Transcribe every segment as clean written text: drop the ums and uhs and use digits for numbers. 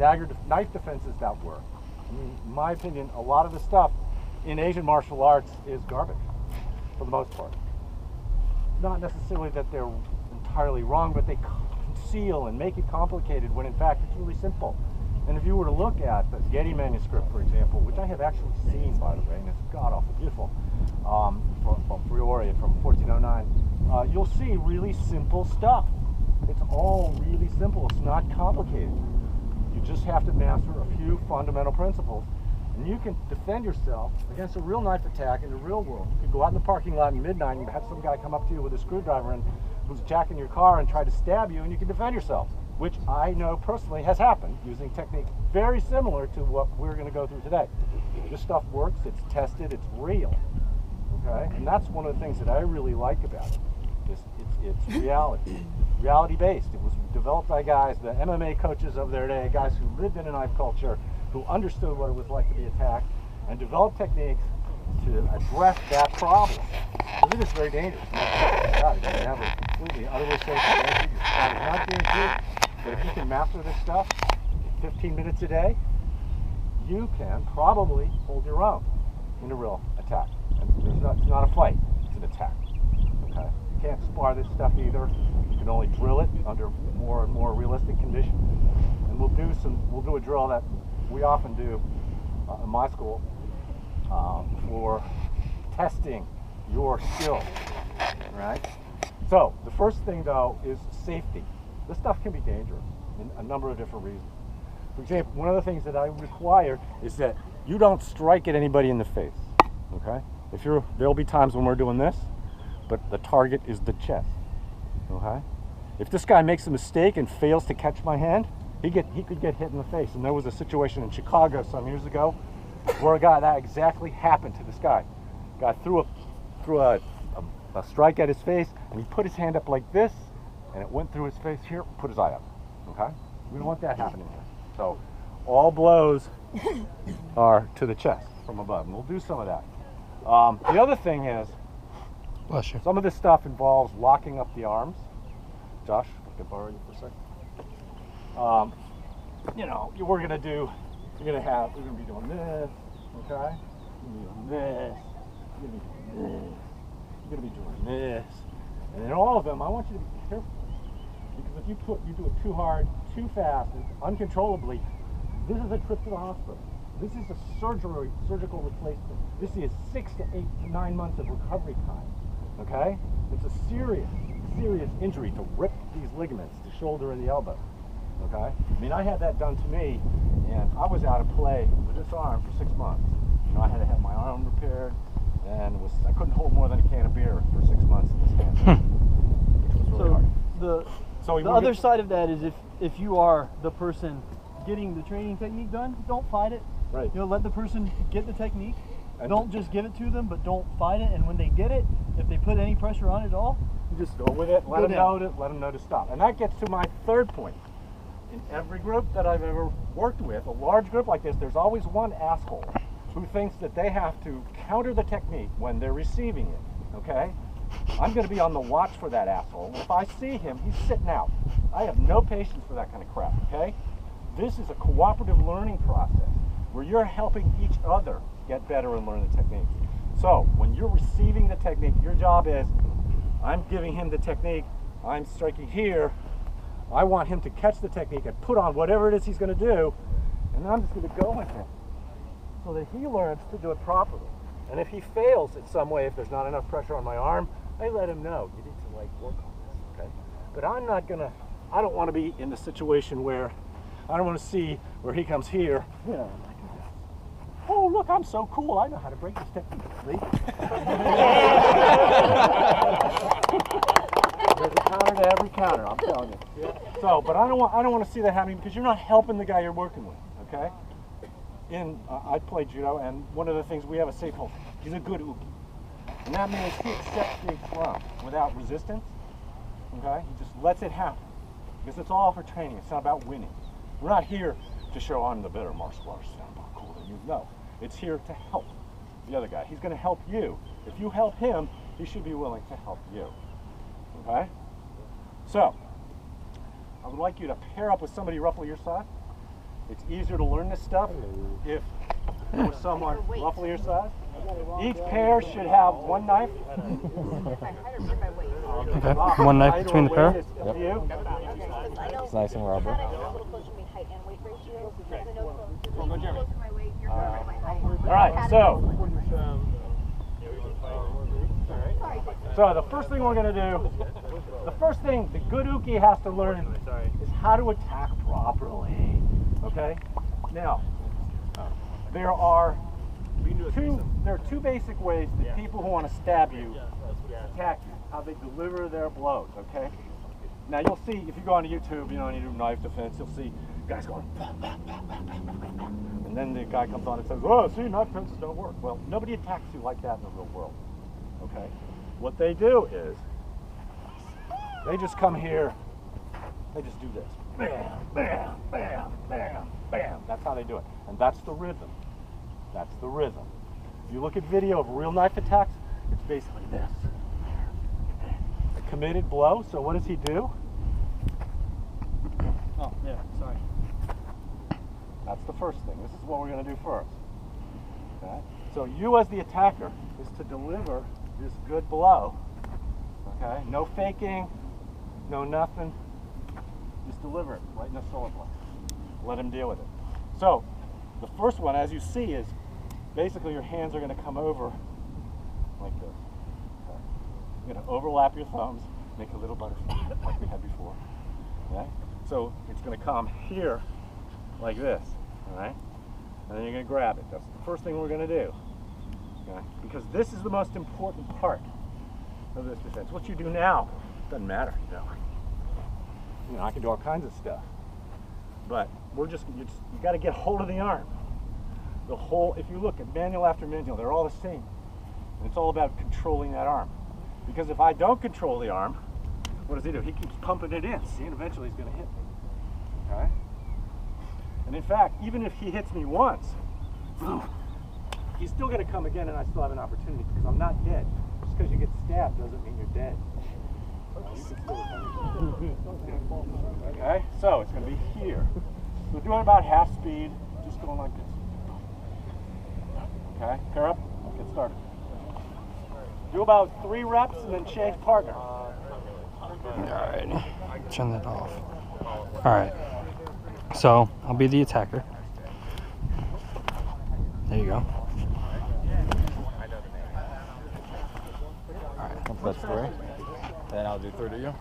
dagger knife defenses that work. I mean, in my opinion, a lot of the stuff in Asian martial arts is garbage, for the most part. Not necessarily that they're entirely wrong, but they conceal and make it complicated when in fact it's really simple. And if you were to look at the Getty manuscript, for example, which I have actually seen, by the way, and it's god-awful beautiful, from Fiore from 1409, you'll see really simple stuff. It's all really simple. It's not complicated. You just have to master a few fundamental principles, and you can defend yourself against a real knife attack in the real world. You could go out in the parking lot at midnight and have some guy come up to you with a screwdriver and who's jacking your car and try to stab you, and you can defend yourself, which I know personally has happened using technique very similar to what we're going to go through today. This stuff works, it's tested, it's real, okay? And that's one of the things that I really like about it. It's reality-based. It was developed by guys, the MMA coaches of their day, guys who lived in a knife culture, who understood what it was like to be attacked, and developed techniques to address that problem. Because it is very dangerous. God, it doesn't have a completely, utterly safe guarantee. It's not guaranteed, but if you can master this stuff 15 minutes a day, you can probably hold your own in a real attack. And it's not a fight, it's an attack. Okay? You can't spar this stuff either. You can only drill it under more and more realistic conditions. And we'll do a drill that we often do in my school for testing your skills, right? So the first thing though is safety. This stuff can be dangerous in a number of different reasons. For example, one of the things that I require is that you don't strike at anybody in the face, okay? There'll be times when we're doing this, but the target is the chest, okay? If this guy makes a mistake and fails to catch my hand, he could get hit in the face. And there was a situation in Chicago some years ago where that exactly happened to this guy. Guy threw a strike at his face, and he put his hand up like this, and it went through his face here, put his eye up, okay? We don't want that happening here. So all blows are to the chest from above, and we'll do some of that. The other thing is, bless you, some of this stuff involves locking up the arms. Josh, I can borrow you for a second. You know, we're gonna be doing this, okay? We're gonna be doing this, you're gonna be doing this. And in all of them, I want you to be careful. Because if you do it too hard, too fast, and uncontrollably, this is a trip to the hospital. This is a surgical replacement. This is 6 to 8 to 9 months of recovery time, okay? It's a serious injury to rip these ligaments, the shoulder and the elbow, okay? I mean, I had that done to me, and I was out of play with this arm for 6 months. You know, I had to have my arm repaired, and I couldn't hold more than a can of beer for 6 months in this hand, which was really hard. The other side of that is if you are the person getting the training technique done, don't fight it. Right. You know, let the person get the technique. And don't just give it to them, but don't fight it. And when they get it, if they put any pressure on it at all, you just go with it. Let them know to stop. And that gets to my third point. In every group that I've ever worked with, a large group like this, there's always one asshole who thinks that they have to counter the technique when they're receiving it. Okay? I'm going to be on the watch for that asshole. If I see him, he's sitting out. I have no patience for that kind of crap, okay? This is a cooperative learning process where you're helping each other get better and learn the technique. So when you're receiving the technique, your job is, I'm giving him the technique, I'm striking here, I want him to catch the technique and put on whatever it is he's going to do, and I'm just going to go with him so that he learns to do it properly. And if he fails in some way, if there's not enough pressure on my arm, I let him know, you need to work on this, okay? But I don't want to be in the situation where, I don't want to see where he comes here, you know, oh look, I'm so cool, I know how to break this technique. There's a counter to every counter, I'm telling you. Yeah. So, but I don't want to see that happening because you're not helping the guy you're working with, okay? I play judo, and one of the things, we have a safe hold. He's a good uki. And that means he accepts big throw without resistance, okay? He just lets it happen. Because it's all for training, it's not about winning. We're not here to show I'm the better martial artist, I'm more cool than you. No, it's here to help the other guy. He's going to help you. If you help him, he should be willing to help you, okay? So, I would like you to pair up with somebody roughly your size, It's easier to learn this stuff if there was someone roughly your size. Each pair should have one knife. Okay, one knife between the pair. Yep. It's nice and rubber. All right, so the first thing we're going to do, the first thing the good uke has to learn is how to attack properly. Okay? Now, there are two basic ways that people who want to stab you attack you, how they deliver their blows, okay? Now you'll see, if you go onto YouTube, you know, and you do knife defense, you'll see guys going, and then the guy comes on and says, oh, see, knife defenses don't work. Well, nobody attacks you like that in the real world, okay? What they do is, they just come here, they just do this. Bam, bam, bam, bam, bam. That's how they do it. And that's the rhythm. That's the rhythm. If you look at video of real knife attacks, it's basically this. A committed blow, so what does he do? Oh, yeah, sorry. That's the first thing. This is what we're going to do first. Okay? So you as the attacker is to deliver this good blow. Okay? No faking, no nothing. Just deliver it right in the solar plexus. Let him deal with it. So the first one, as you see, is basically your hands are going to come over like this. Okay? You're going to overlap your thumbs, make a little butterfly like we had before. Okay? So it's going to come here like this. All right? And then you're going to grab it. That's the first thing we're going to do. Okay? Because this is the most important part of this defense. What you do now doesn't matter. You know, I can do all kinds of stuff. But you got to get hold of the arm. The whole, if you look at manual after manual, they're all the same. And it's all about controlling that arm. Because if I don't control the arm, what does he do? He keeps pumping it in, see, and eventually he's going to hit me. Okay? And in fact, even if he hits me once, he's still going to come again and I still have an opportunity because I'm not dead. Just because you get stabbed doesn't mean you're dead. Okay, so it's going to be here. We're doing about half speed, just going like this. Okay, pair up, let's get started. Do about 3 reps and then change partner. Alright, turn that off. Alright, so I'll be the attacker. There you go. Alright, that's 3. Then I'll do 3 to you.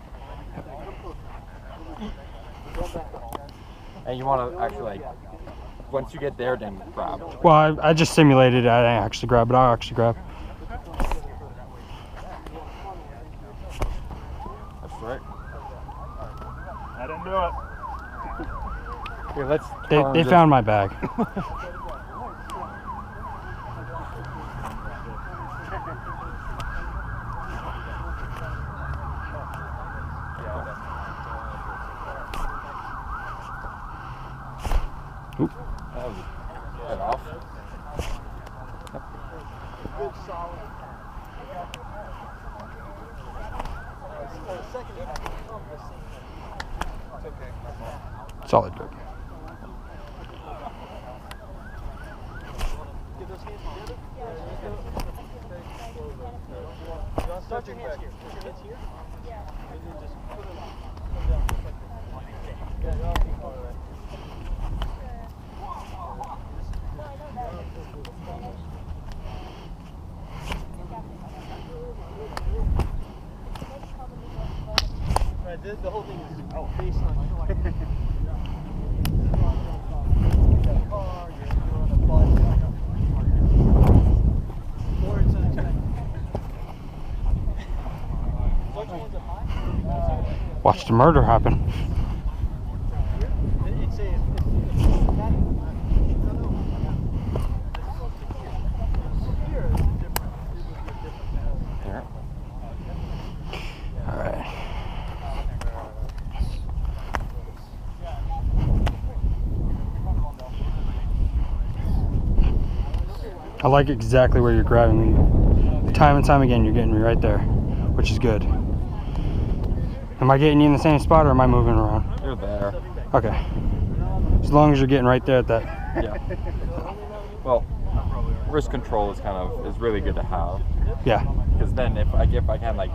And you want to actually, like, once you get there, then grab. Well, I just simulated it. I didn't actually grab it. I'll actually grab. That's right. I didn't do it. Here, let's They found my bag. Oop. Head off. Good, solid. Solid grip. Get those hands together. Start your hands here. Put your hands here. Yeah. And then just put them down just like this. Yeah, that'll be part of that. Right, the whole thing is based on Watch the murder happen. I like exactly where you're grabbing me. Time and time again, you're getting me right there, which is good. Am I getting you in the same spot or am I moving around? You're there. Okay. As long as you're getting right there at that. Yeah. Well, wrist control is really good to have. Yeah. Because then if I can like,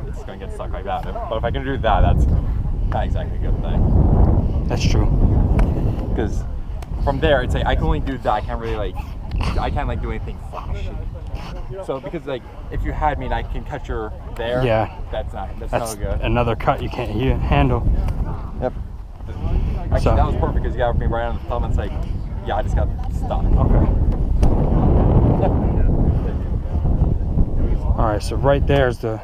it's gonna get stuck like that. But if I can do that, that's not exactly a good thing. That's true. Because from there, it's like I can only do that. I can't do anything flashy. So because like if you had me and I can cut your there, Yeah. that's no good. Another cut you can't handle. Yep. Actually, So- that was perfect because you got me right on the thumb. It's like, yeah, I just got stuck. Okay. All right, so right there's the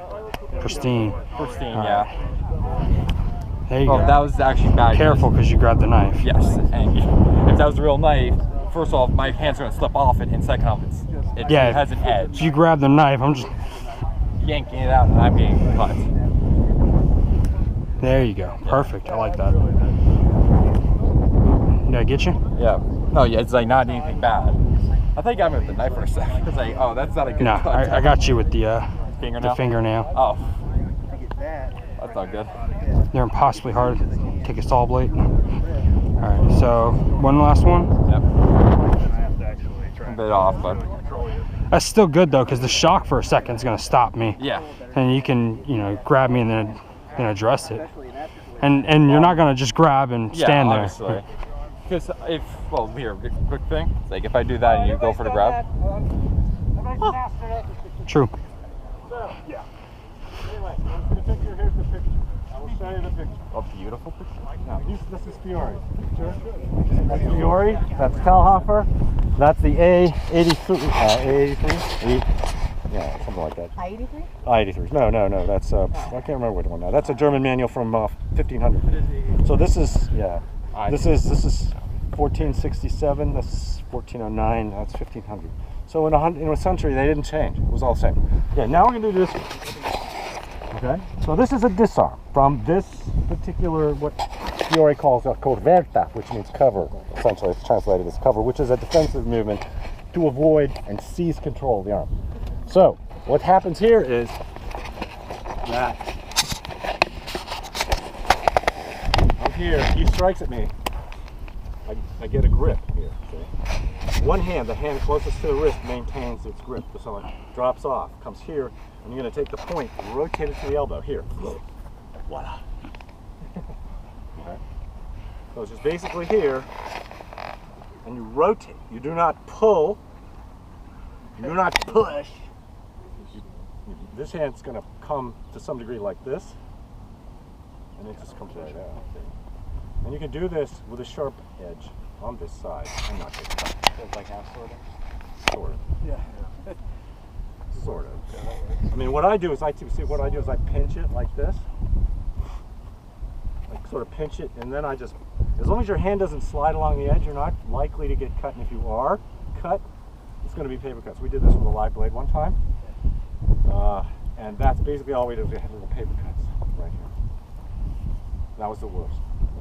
pristine. Pristine, All yeah. right. There you Oh, go. that was actually bad. Careful, because you grabbed the knife. Yes, and if that was a real knife, first off, my hand's gonna slip off it, and second off, it has an edge. If you grab the knife, I'm just. Yanking it out, and I'm getting cut. There you go. Perfect. I like that. Did I get you? Yeah. No, yeah, it's like not anything bad. I think I got me with the knife for a second. It's like, oh, that's not a good No, cut. I got you with the fingernail. fingernail. Oh, that's not good. They're impossibly hard. Take a saw blade. All right, so one last one. Yep. A bit off, but That's still good though, because the shock for a second is gonna stop me. yeah. And you can, grab me and then address it. And you're not gonna just grab and stand there. Obviously. Because here, quick thing. It's like if I do that and you go for the grab. True. So, yeah. Anyway, for the picture, here's the picture. I will show you the picture. A beautiful picture. Now, this is Fiore. That's Fiore. That's Talhofer. That's the A83. A83? Yeah, something like that. I-83? I-83. No. That's I can't remember which one now. That's a German manual from 1500. So this is This is 1467. This is 1409. That's 1500. So in a century they didn't change. It was all the same. Okay, now we're gonna do this. Okay. So this is a disarm from this particular what Fiore calls a coverta, which means cover. Essentially, it's translated as cover, which is a defensive movement to avoid and seize control of the arm. So what happens here is that I'm here, he strikes at me, I get a grip here. See? One hand, the hand closest to the wrist, maintains its grip. So it drops off, comes here, and you're going to take the point, rotate it to the elbow, here. Voila. Okay. So it's just basically here, and you rotate. You do not pull, you do not push. This hand's going to come to some degree like this, and it just comes right out. And you can do this with a sharp edge on this side. I'm not going to cut. It's like half sort of. Sort of. Yeah. Sort of. I mean, what I do is I pinch it like this. Like sort of pinch it, and then I just, as long as your hand doesn't slide along the edge, you're not likely to get cut. And if you are cut, it's going to be paper cuts. We did this with a live blade one time. And that's basically all we did. We had little paper cuts right here. That was the worst.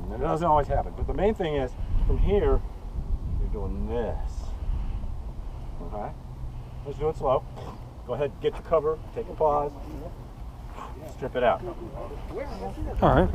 And it doesn't always happen. But the main thing is, from here, you're doing this. Okay? Let's do it slow. Go ahead, get your cover, take a pause, strip it out. All right.